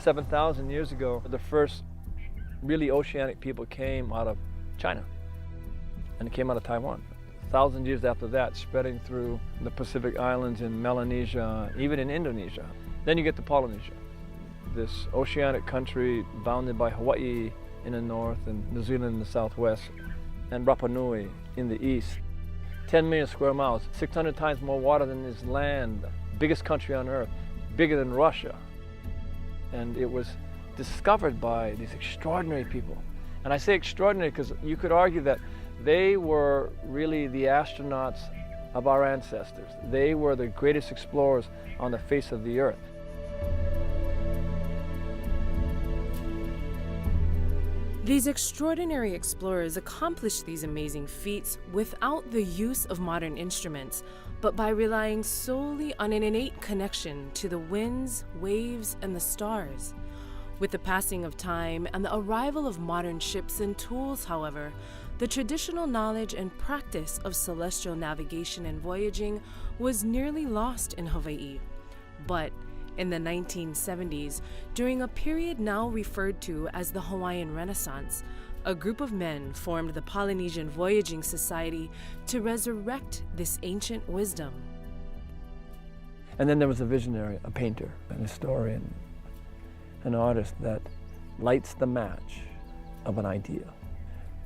$7,000 years ago, the first really oceanic people came out of China, and it came out of Taiwan. 1,000 years after that, spreading through the Pacific Islands in Melanesia, even in Indonesia. Then you get to Polynesia, this oceanic country bounded by Hawaii in the north and New Zealand in the southwest, and Rapa Nui in the east. 10 million square miles, 600 times more water than is land, biggest country on earth, bigger than Russia. And it was discovered by these extraordinary people. And I say extraordinary because you could argue that they were really the astronauts of our ancestors. They were the greatest explorers on the face of the earth. These extraordinary explorers accomplished these amazing feats without the use of modern instruments, but by relying solely on an innate connection to the winds, waves, and the stars. With the passing of time and the arrival of modern ships and tools, however, the traditional knowledge and practice of celestial navigation and voyaging was nearly lost in Hawaii. But in the 1970s, during a period now referred to as the Hawaiian Renaissance, a group of men formed the Polynesian Voyaging Society to resurrect this ancient wisdom. And then there was a visionary, a painter, an historian, an artist that lights the match of an idea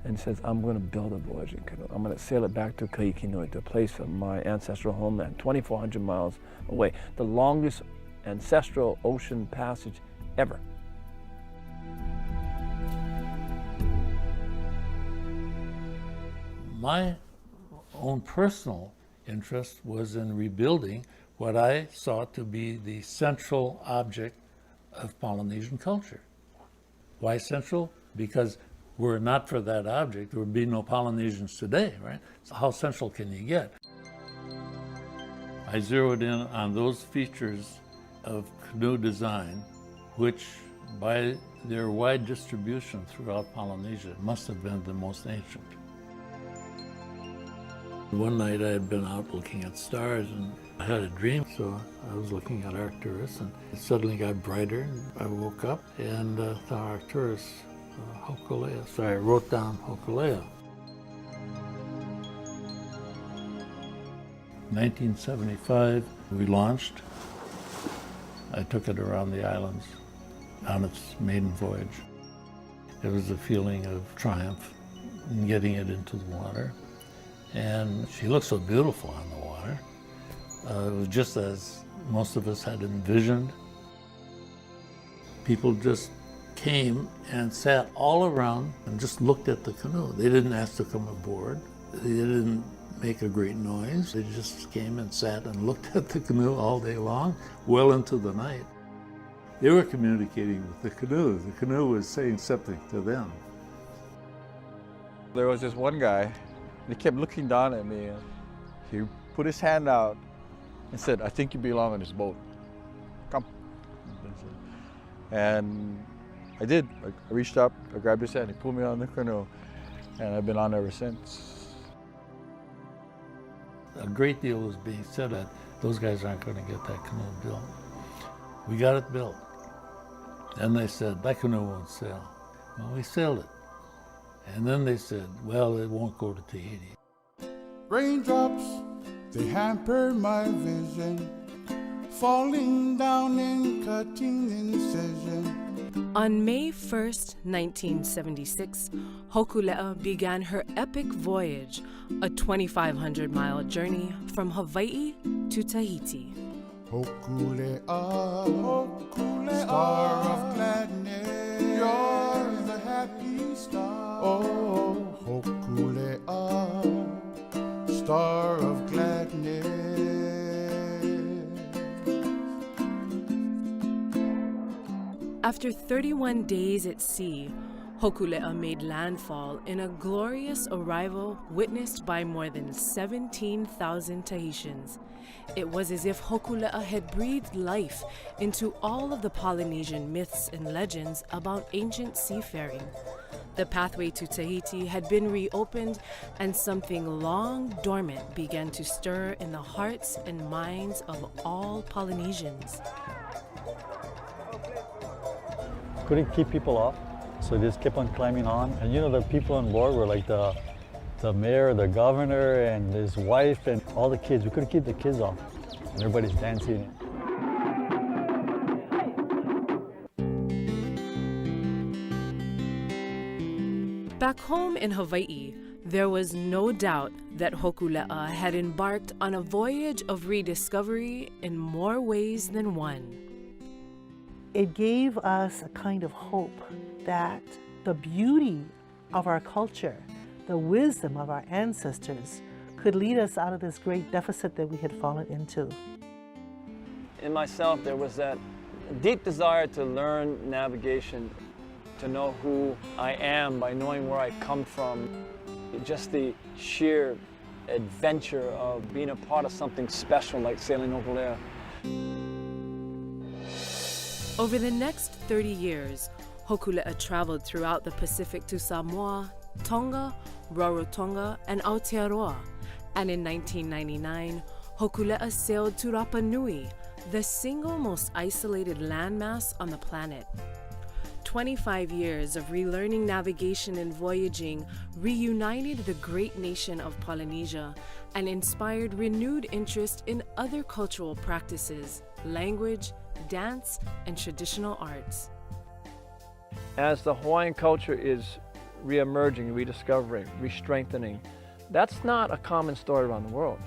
and says, I'm going to build a voyaging canoe. I'm going to sail it back to Ka'ikinui, to a place of my ancestral homeland, 2,400 miles away, the longest ancestral ocean passage ever. My own personal interest was in rebuilding what I saw to be the central object of Polynesian culture. Why central? Because were it not for that object, there would be no Polynesians today, right? So how central can you get? I zeroed in on those features of canoe design, which by their wide distribution throughout Polynesia must have been the most ancient. One night I had been out looking at stars and I had a dream, so I was looking at Arcturus and it suddenly got brighter and I woke up and saw Arcturus, Hokulea. So I wrote down Hokulea. 1975, we launched. I took it around the islands on its maiden voyage. It was a feeling of triumph in getting it into the water. And she looked so beautiful on the water. It was just as most of us had envisioned. People just came and sat all around and just looked at the canoe. They didn't ask to come aboard. They didn't make a great noise. They just came and sat and looked at the canoe all day long, well into the night. They were communicating with the canoe. The canoe was saying something to them. There was this one guy. He kept looking down at me. He put his hand out and said, I think you belong on this boat. Come. And I did. I reached up, I grabbed his hand, he pulled me on the canoe, and I've been on ever since. A great deal was being said that those guys aren't going to get that canoe built. We got it built. And they said, that canoe won't sail. Well, we sailed it. And then they said, well, it won't go to Tahiti. Raindrops, they hamper my vision, falling down in cutting incision. On May 1st, 1976, Hokulea began her epic voyage, a 2,500-mile journey from Hawaii to Tahiti. Hokulea, Hokulea, star of gladness, you're the happy star. Oh, Hokulea, star of gladness. After 31 days at sea, Hokulea made landfall in a glorious arrival witnessed by more than 17,000 Tahitians. It was as if Hokulea had breathed life into all of the Polynesian myths and legends about ancient seafaring. The pathway to Tahiti had been reopened, and something long dormant began to stir in the hearts and minds of all Polynesians. Couldn't keep people off, so they just kept on climbing on. And you know, the people on board were like the mayor, the governor, and his wife, and all the kids. We couldn't keep the kids off, and everybody's dancing. Back home in Hawaii, there was no doubt that Hokulea had embarked on a voyage of rediscovery in more ways than one. It gave us a kind of hope that the beauty of our culture, the wisdom of our ancestors, could lead us out of this great deficit that we had fallen into. In myself, there was that deep desire to learn navigation, to know who I am by knowing where I come from. Just the sheer adventure of being a part of something special like sailing Hokulea. Over the next 30 years, Hokulea traveled throughout the Pacific to Samoa, Tonga, Rarotonga, and Aotearoa. And in 1999, Hokulea sailed to Rapa Nui, the single most isolated landmass on the planet. 25 years of relearning navigation and voyaging reunited the great nation of Polynesia and inspired renewed interest in other cultural practices, language, dance, and traditional arts. As the Hawaiian culture is re-emerging, rediscovering, re-strengthening, that's not a common story around the world.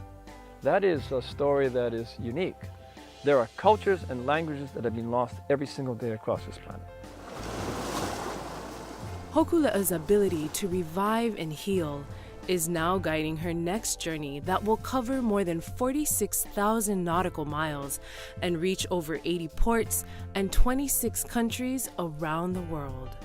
That is a story that is unique. There are cultures and languages that have been lost every single day across this planet. Hokulea's ability to revive and heal is now guiding her next journey that will cover more than 46,000 nautical miles and reach over 80 ports and 26 countries around the world.